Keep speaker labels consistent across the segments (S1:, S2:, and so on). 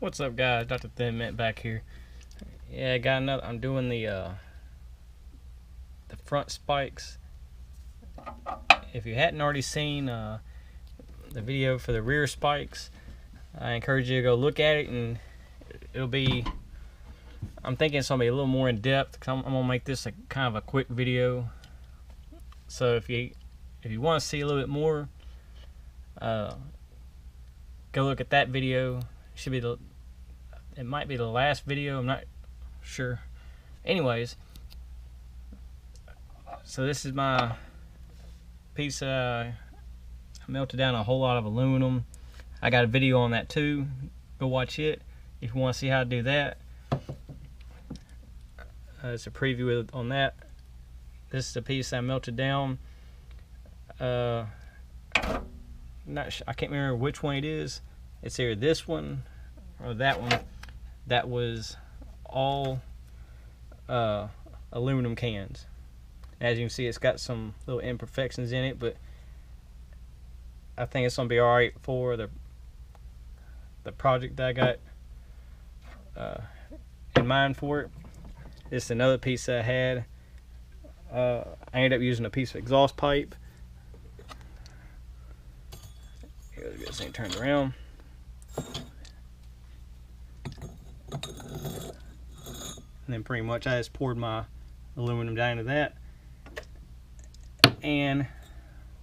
S1: What's up, guys? Dr. Thin Mint back here. Yeah, I got another. I'm doing the front spikes. If you hadn't already seen the video for the rear spikes, I encourage you to go look at it, and it'll be. I'm thinking it's gonna be a little more in depth because I'm gonna make this a kind of a quick video. So if you want to see a little bit more, go look at that video. It might be the last video, I'm not sure. Anyways, so this is my piece. I melted down a whole lot of aluminum. I got a video on that too. Go watch it if you want to see how to do that. It's a preview on that. This is the piece I melted down. I can't remember which one it is. It's either this one or that one. That was all aluminum cans. As you can see, it's got some little imperfections in it, but I think it's gonna be all right for the project that I got in mind for it. This is another piece that I had. I ended up using a piece of exhaust pipe. Here, let's get this thing turned around. And then pretty much I just poured my aluminum down into that, and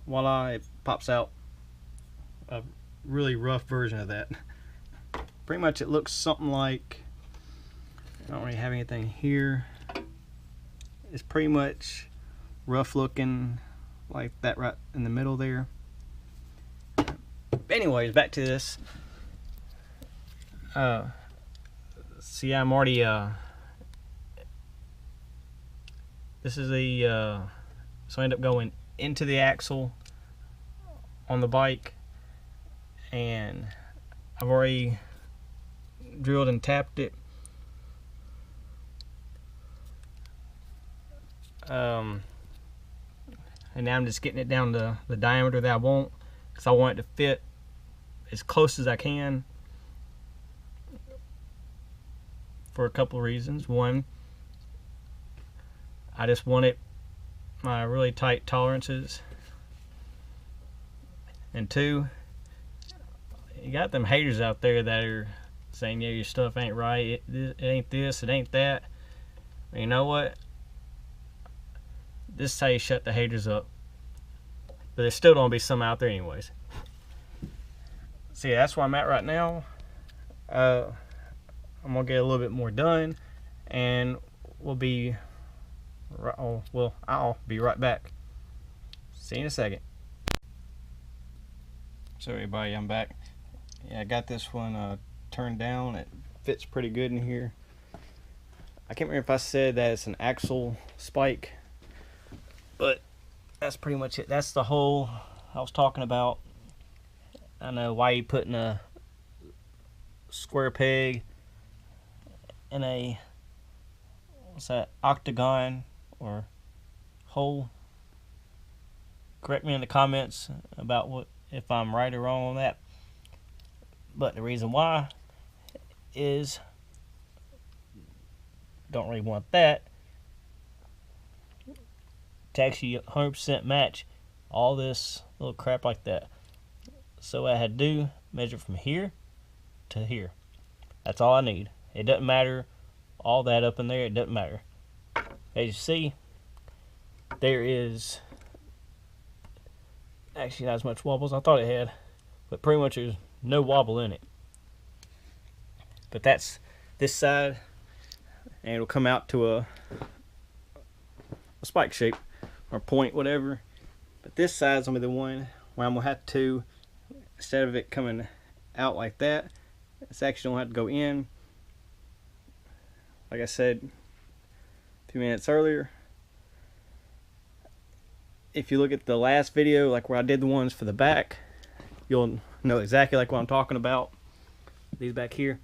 S1: voila, it pops out a really rough version of that. Pretty much it looks something like, I don't really have anything here. It's pretty much rough looking like that right in the middle there. Anyways, back to this. See, I'm already this is the so I end up going into the axle on the bike, and I've already drilled and tapped it. And now I'm just getting it down to the diameter that I want, because I want it to fit as close as I can for a couple of reasons. One, I just want my really tight tolerances, and two, you got them haters out there that are saying, yeah, your stuff ain't right, it ain't this, it ain't that. But you know what? This is how you shut the haters up. But there's still gonna be some out there anyways. See, that's where I'm at right now. I'm gonna get a little bit more done, and I'll be right back. See you in a second. So everybody, I'm back. Yeah, I got this one turned down. It fits pretty good in here. I can't remember if I said that it's an axle spike, but that's pretty much it. That's the hole I was talking about. I know why you putting a square peg in a, what's that, octagon or hole. Correct me in the comments about what, if I'm right or wrong on that. But the reason why is, don't really want that to actually 100% match all this little crap like that. So what I had to do, measure from here to here. That's all I need. It doesn't matter all that up in there, it doesn't matter. As you see, there is actually not as much wobble as I thought it had, but pretty much there's no wobble in it. But that's this side, and it'll come out to a spike shape or point, whatever. But this side's gonna be the one where I'm gonna have to, instead of it coming out like that, it's actually gonna have to go in. Like I said a few minutes earlier, if you look at the last video, like where I did the ones for the back, you'll know exactly like what I'm talking about. These back here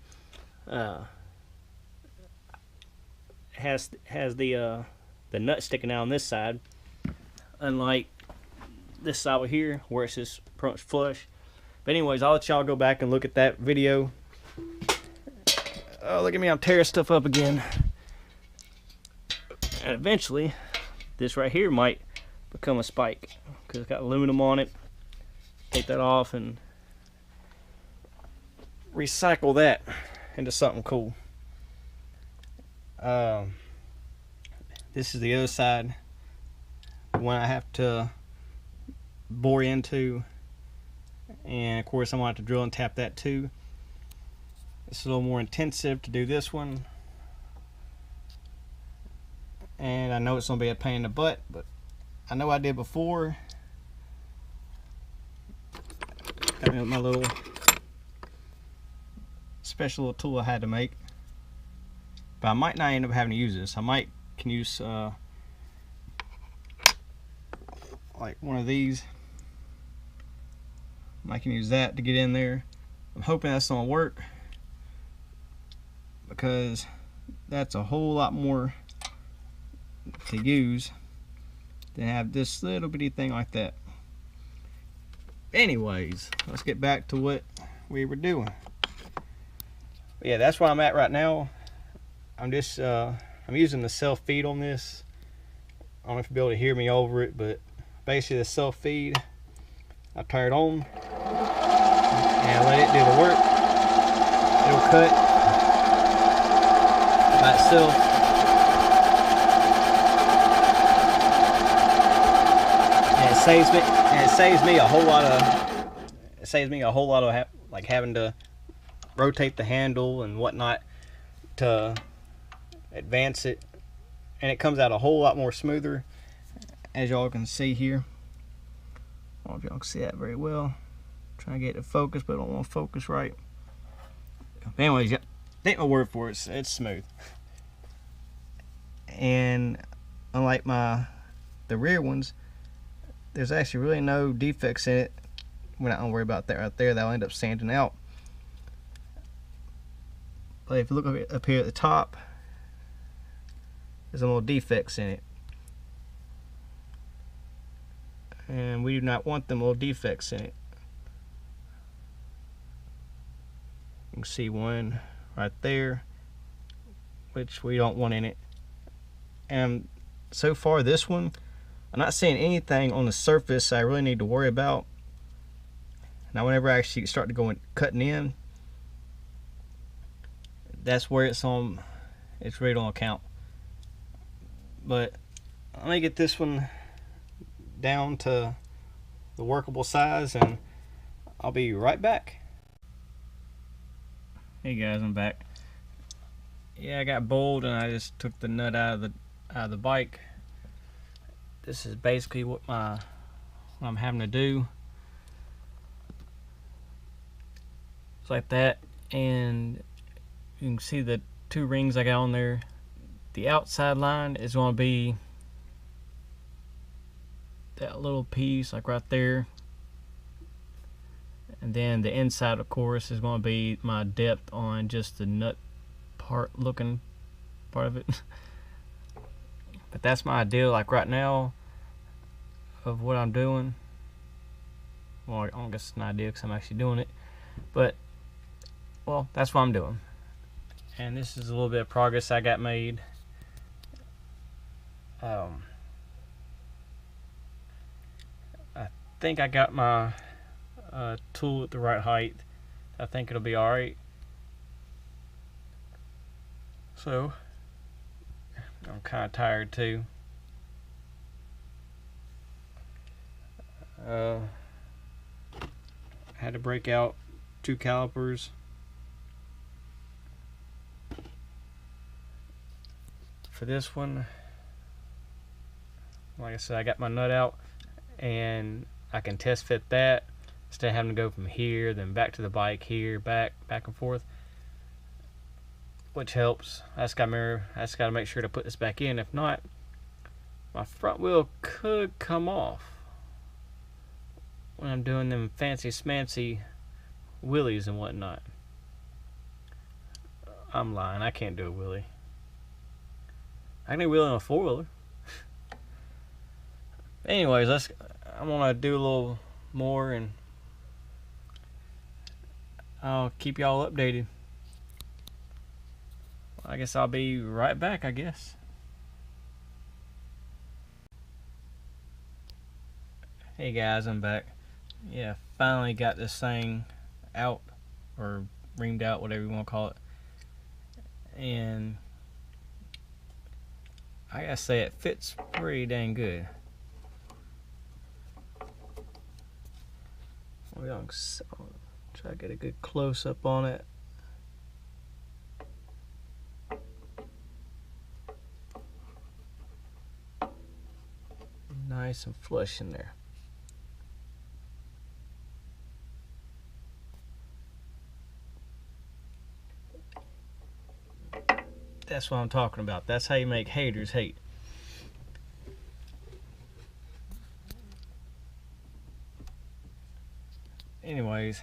S1: has the nut sticking out on this side, unlike this side over here where it's just pretty much flush. But anyways, I'll let y'all go back and look at that video Oh, look at me, I'm tearing stuff up again. And eventually, this right here might become a spike because it's got aluminum on it. Take that off and recycle that into something cool. This is the other side, the one I have to bore into, and of course I'm going to have to drill and tap that too. It's a little more intensive to do this one, and I know it's going to be a pain in the butt, but I know I did before. Got me my little special little tool I had to make, but I might not end up having to use this. I might can use like one of these. I can use that to get in there. I'm hoping that's gonna work because that's a whole lot more to use than have this little bitty thing like that. Anyways, let's get back to what we were doing. But yeah, that's where I'm at right now. I'm just I'm using the self feed on this. I don't know if you'll be able to hear me over it, but basically the self feed, I turn it on and let it do the work. It'll cut by itself. And it saves me a whole lot of like having to rotate the handle and whatnot to advance it, and it comes out a whole lot more smoother, as y'all can see here. I don't know if y'all can see that very well. I'm trying to get it to focus, but I don't want to focus right. But anyways, yeah, take my word for it, it's smooth. And unlike the rear ones, there's actually really no defects in it. We're not gonna worry about that right there. That'll end up sanding out. But if you look up here at the top, there's some little defects in it, and we do not want them little defects in it. You can see one right there, which we don't want in it. And so far this one, I'm not seeing anything on the surface I really need to worry about. Now whenever I actually start to go and cutting in, that's where it's really gonna count. But let me get this one down to the workable size and I'll be right back. Hey guys, I'm back. Yeah, I got bold and I just took the nut out of the bike. This is basically what I'm having to do. It's like that, and you can see the two rings I got on there. The outside line is going to be that little piece like right there, and then the inside of course is going to be my depth on just the nut part looking part of it. But that's my idea like right now of what I'm doing. Well, I don't guess it's an idea because I'm actually doing it, but well, that's what I'm doing. And this is a little bit of progress I got made. I think I got my tool at the right height. I think it'll be alright. So, I'm kind of tired too. I had to break out 2 calipers. For this one, like I said, I got my nut out and I can test fit that instead of having to go from here then back to the bike, here, back and forth, which helps. I just got to make sure to put this back in. If not, my front wheel could come off when I'm doing them fancy smancy wheelies and whatnot. I'm lying, I can't do a wheelie. I can do a wheelie on a 4-wheeler. Anyways, I'm gonna do a little more and I'll keep y'all updated. I guess I'll be right back, I guess. Hey guys, I'm back. Yeah, finally got this thing out, or reamed out, whatever you want to call it. And I gotta say, it fits pretty dang good. I'll try to get a good close up on it. Nice and flush in there. That's what I'm talking about. That's how you make haters hate. Anyways,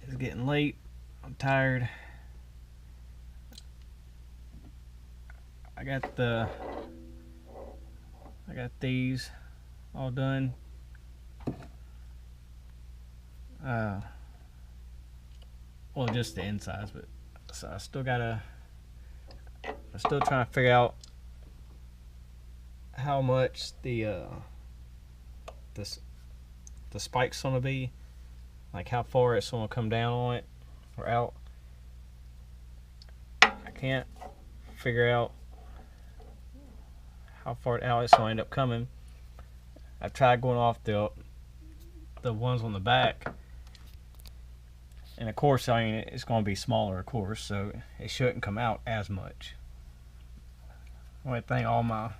S1: it's getting late. I'm tired. I got these all done. Well, just the insides, but so I'm still trying to figure out how much the spike's gonna be, like how far it's gonna come down on it or out. I can't figure out how far out it's gonna end up coming. I've tried going off the ones on the back, and of course, I mean, it's gonna be smaller, of course, so it shouldn't come out as much. I think all my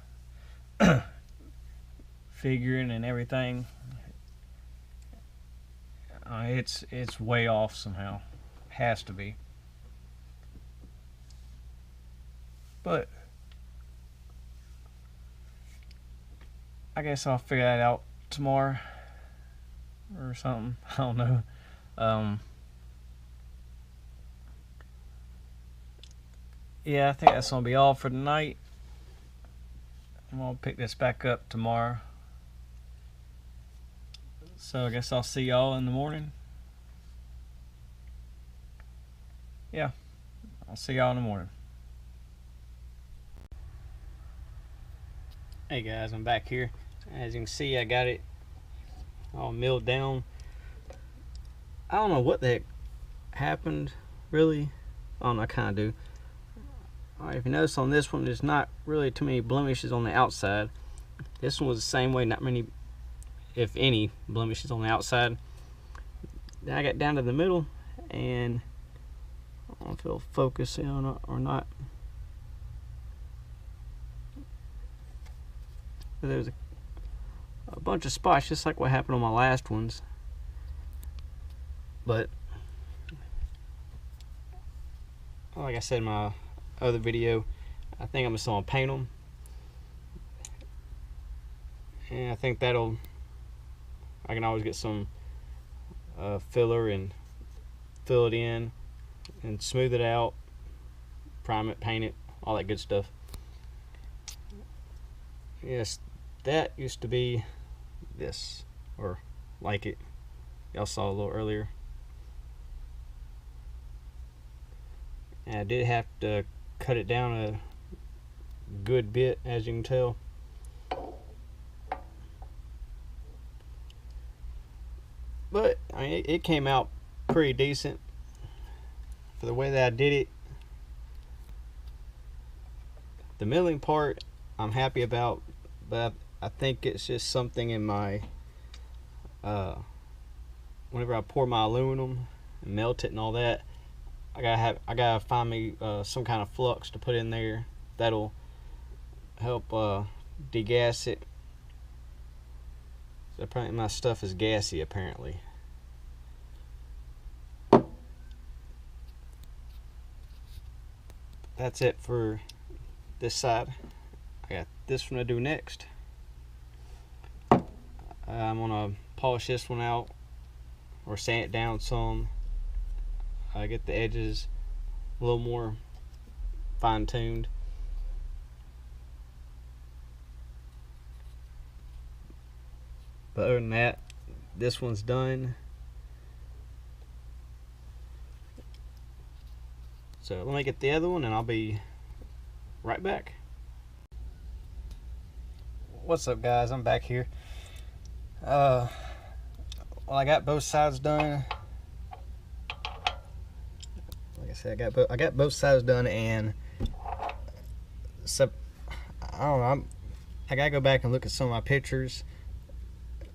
S1: figuring and everything, it's way off somehow. Has to be. But I guess I'll figure that out tomorrow or something. I don't know. Yeah, I think that's gonna be all for tonight. I'm gonna pick this back up tomorrow. So I guess I'll see y'all in the morning. Yeah, I'll see y'all in the morning. Hey guys, I'm back here. As you can see, I got it all milled down. I don't know what the heck happened, really. I don't know, I kind of do. Alright, if you notice on this one, there's not really too many blemishes on the outside. This one was the same way, not many, if any, blemishes on the outside. Then I got down to the middle, and I don't know if it'll focus in on it or not. But there's a bunch of spots, just like what happened on my last ones. But like I said in my other video, I think I'm just gonna paint them, and I think I can always get some filler and fill it in and smooth it out, prime it, paint it, all that good stuff. Yes, that used to be this, or like it. Y'all saw a little earlier. And I did have to cut it down a good bit, as you can tell. But I mean, it came out pretty decent for the way that I did it. The milling part I'm happy about, but I think it's just something in my whenever I pour my aluminum and melt it and all that, I gotta find me some kind of flux to put in there that'll help degas it. So apparently my stuff is gassy, apparently. That's it for this side. I got this one to do next. I'm gonna polish this one out or sand it down some. Get the edges a little more fine-tuned. But other than that, this one's done. So let me get the other one and I'll be right back. What's up, guys? I'm back here. Well, I got both sides done. Like I said, I got both sides done, and so I don't know. I gotta go back and look at some of my pictures,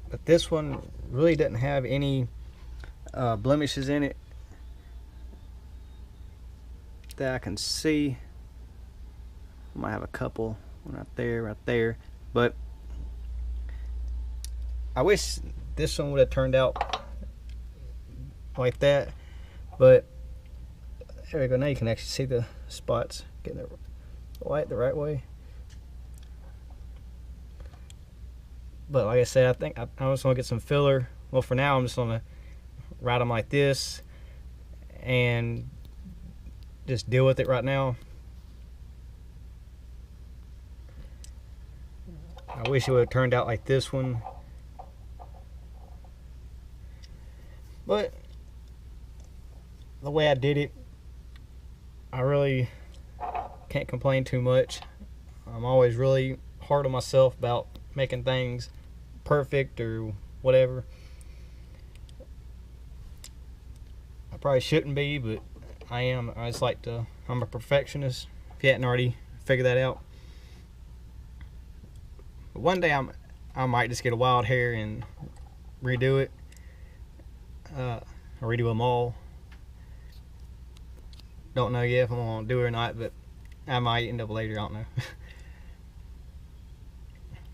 S1: but this one really doesn't have any blemishes in it that I can see. I might have a couple, one right there, but I wish this one would have turned out like that. But there we go. Now you can actually see the spots getting the light the right way. But like I said, I think I just want to get some filler. Well, for now, I'm just going to ride them like this and just deal with it right now. I wish it would have turned out like this one, but the way I did it, I really can't complain too much. I'm always really hard on myself about making things perfect or whatever. I probably shouldn't be, but I am. I'm a perfectionist, if you hadn't already figured that out. But one day I might just get a wild hair and redo it. Or redo them all. Don't know yet if I'm gonna do it or not, but I might end up later. I don't know.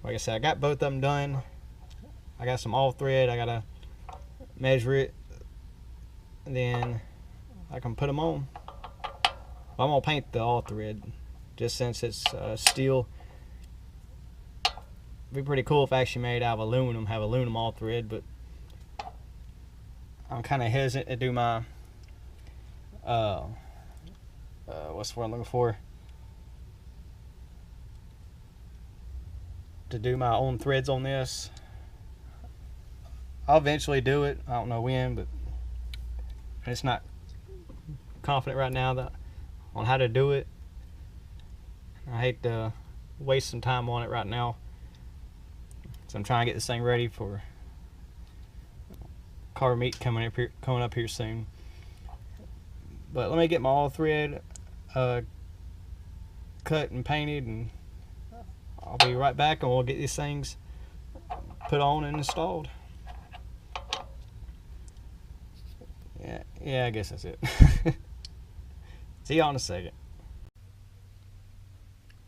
S1: Like I said, I got both of them done. I got some all thread. I gotta measure it, and then I can put them on. I'm gonna paint the all thread, just since it's steel. It'd be pretty cool if I actually made out of aluminum, have aluminum all thread, but I'm kind of hesitant to do my what's the word I'm looking for? To do my own threads on this. I'll eventually do it. I don't know when, but it's not confident right now on how to do it. I hate to waste some time on it right now, so I'm trying to get this thing ready for car meet coming up here soon. But let me get my all thread cut and painted, and I'll be right back, and we'll get these things put on and installed. Yeah, I guess that's it. See y'all in a second.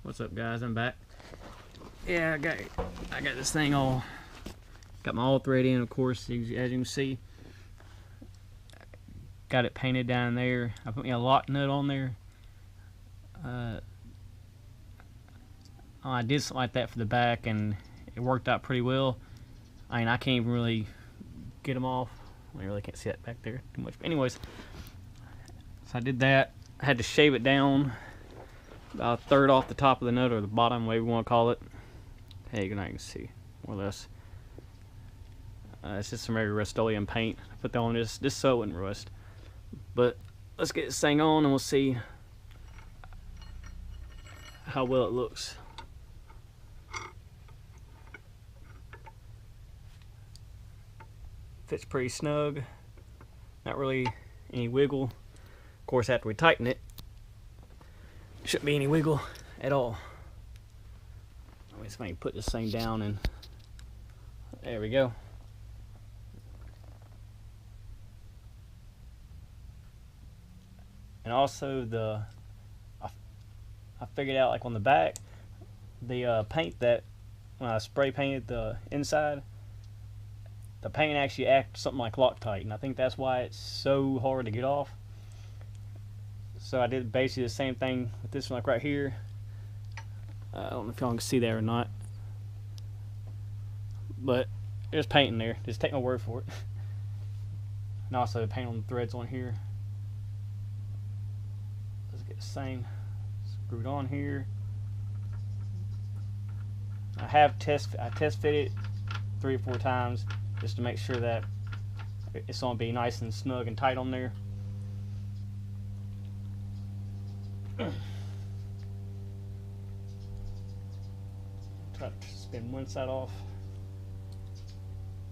S1: What's up, guys? I'm back. Yeah, I got this thing all, got my all thread in, of course, as you can see. Got it painted down there. I put me a lock nut on there. I did something like that for the back, and it worked out pretty well. I mean, I can't even really get them off. I really can't see that back there too much. But anyways, so I did that. I had to shave it down about a third off the top of the nut, or the bottom, whatever you want to call it. Hey, now you can see more or less. It's just some regular Rust-Oleum paint. I put that on just so it wouldn't rust. But let's get this thing on, and we'll see how well it looks. Fits pretty snug. Not really any wiggle. Of course, after we tighten it, shouldn't be any wiggle at all. Let me just maybe put this thing down, and there we go. And also I figured out, like on the back, the paint that when I spray painted the inside, the paint actually acts something like Loctite, and I think that's why it's so hard to get off. So I did basically the same thing with this one, like right here. I don't know if y'all can see that or not, but there's paint in there. Just take my word for it. And also paint on the threads on here. Let's get the same screwed on here. I test fitted 3 or 4 times just to make sure that it's going to be nice and snug and tight on there. Try to spin one side off.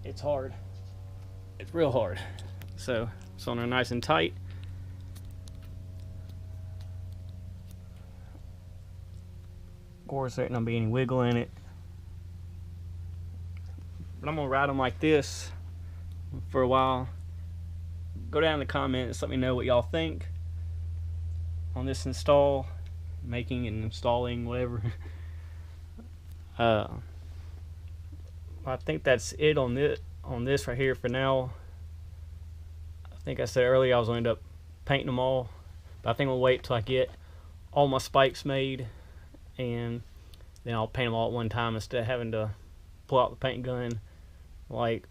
S1: It's hard. It's real hard. So it's on there nice and tight. Of course, there ain't gonna be any wiggle in it. But I'm gonna ride them like this for a while. Go down in the comments, let me know what y'all think on this install, making and installing, whatever. I think that's it on this right here for now. I think I said earlier I was going to end up painting them all, but I think I'll wait till I get all my spikes made, and then I'll paint them all at one time instead of having to pull out the paint gun like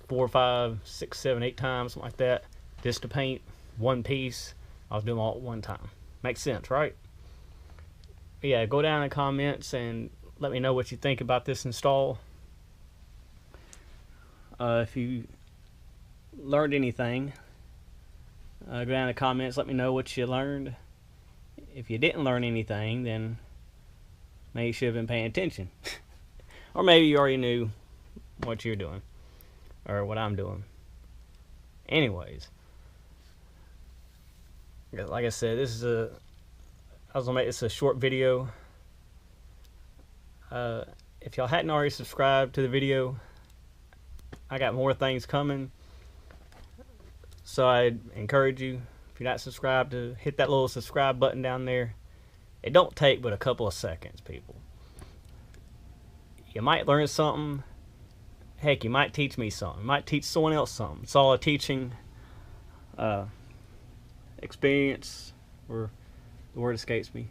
S1: 4, 5, 6, 7, 8 times, something like that, just to paint one piece. I'll do them all at one time. Makes sense, right? But yeah, go down in the comments and let me know what you think about this install. If you learned anything, go down in the comments, let me know what you learned. If you didn't learn anything, then maybe you should have been paying attention. Or maybe you already knew what you're doing, or what I'm doing. Anyways, like I said, I was gonna make this a short video. If y'all hadn't already subscribed to the video, I got more things coming, so I'd encourage you, if you're not subscribed, to hit that little subscribe button down there. It don't take but a couple of seconds, people. You might learn something. Heck, you might teach me something. You might teach someone else something. It's all a teaching experience, or the word escapes me.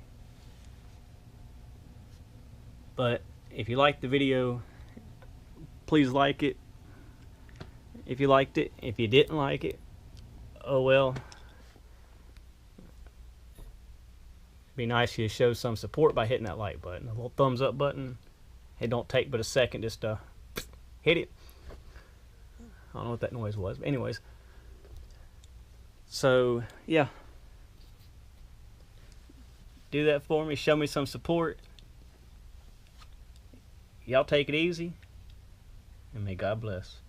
S1: But if you liked the video, please like it. If you liked it, if you didn't like it, oh well. It'd be nice if you show some support by hitting that like button, a little thumbs up button. It don't take but a second just to hit it. I don't know what that noise was, but anyways. So yeah, do that for me. Show me some support. Y'all take it easy, and may God bless.